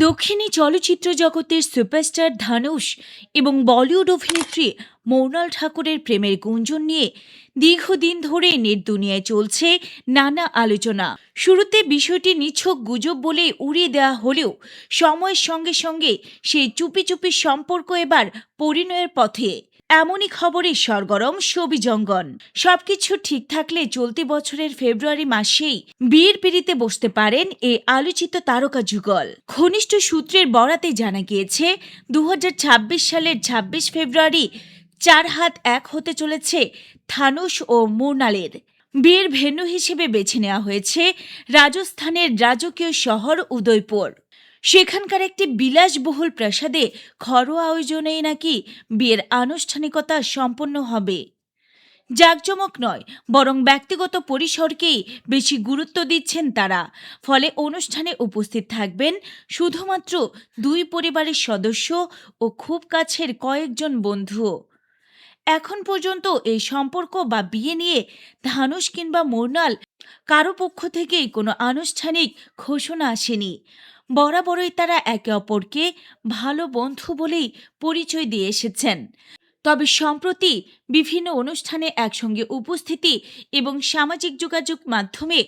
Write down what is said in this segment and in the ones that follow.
দক্ষিণী চলচ্চিত্র জগতের সুপারস্টার ধানুষ এবং বলিউড অভিনেত্রী মৌনাল ঠাকুরের প্রেমের গুঞ্জন নিয়ে দীর্ঘদিন ধরে নেট দুনিয়ায় চলছে নানা আলোচনা। শুরুতে বিষয়টি নিছক গুজব বলে উড়িয়ে দেওয়া হলেও সময়ের সঙ্গে সঙ্গে সেই চুপি চুপি সম্পর্ক এবার পরিণয়ের পথে। এমনই খবরে সরগরম ছবি জঙ্গন। সবকিছু ঠিক থাকলে চলতি বছরের ফেব্রুয়ারি মাসেই বিয়ের পিঁড়িতে বসতে পারেন এই আলোচিত তারকা যুগল। ঘনিষ্ঠ সূত্রের বরাতে জানা গিয়েছে 2026 সালের 26 ফেব্রুয়ারি 4 হাত 1 হতে চলেছে ধানুষ ও মৃণালের। বিয়ের ভেন্যু হিসেবে বেছে নেওয়া হয়েছে রাজস্থানের রাজকীয় শহর উদয়পুর। সেখানকার একটি বিলাসবহুল প্রাসাদে ঘরোয়া আয়োজনেই নাকি বিয়ের আনুষ্ঠানিকতা সম্পন্ন হবে। জাঁকজমক নয়, বরং ব্যক্তিগত পরিসরকেই বেশি গুরুত্ব দিচ্ছেন তারা। ফলে অনুষ্ঠানে উপস্থিত থাকবেন শুধুমাত্র দুই পরিবারের সদস্য ও খুব কাছের কয়েকজন বন্ধু। এখন পর্যন্ত এই সম্পর্ক বা বিয়ে নিয়ে ধানুষ কিংবা মৃণাল কারো পক্ষ থেকেই কোনো আনুষ্ঠানিক ঘোষণা আসেনি। বরাবরই তারা একে অপরকে ভালো বন্ধু বলেই পরিচয় দিয়ে এসেছেন। তবে সম্প্রতি বিভিন্ন অনুষ্ঠানে একসঙ্গে উপস্থিতি এবং সামাজিক যোগাযোগ মাধ্যমে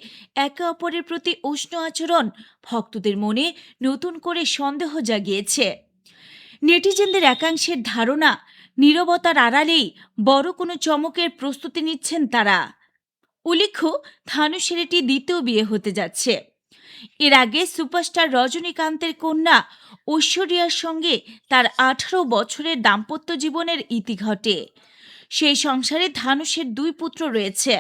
একে অপরের প্রতি উষ্ণ আচরণ ভক্তদের মনে নতুন করে সন্দেহ জাগিয়েছে। নেটিজেনদের একাংশের ধারণা, নীরবতার আড়ালেই বড় কোনো চমকের প্রস্তুতি নিচ্ছেন তারা। উল্লেখ্য, ধানুষের এটি দ্বিতীয় বিয়ে হতে যাচ্ছে। এর আগে সুপারস্টার রজনীকান্তের কন্যা ঐশ্বরিয়ার সঙ্গে তার 18 বছরের দাম্পত্য জীবনের ইতি ঘটে। সেই সংসারে ধানুষের 2 পুত্র রয়েছে।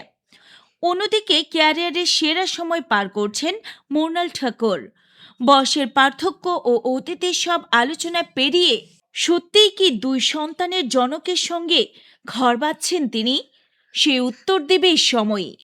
অন্যদিকে ক্যারিয়ারের সেরা সময় পার করছেন মৃণাল ঠাকুর। বয়সের পার্থক্য ও অতীতের সব আলোচনা পেরিয়ে সত্যিই কি 2 সন্তানের জনকের সঙ্গে ঘর বাঁধছেন তিনি? সে উত্তর দেবে সময়।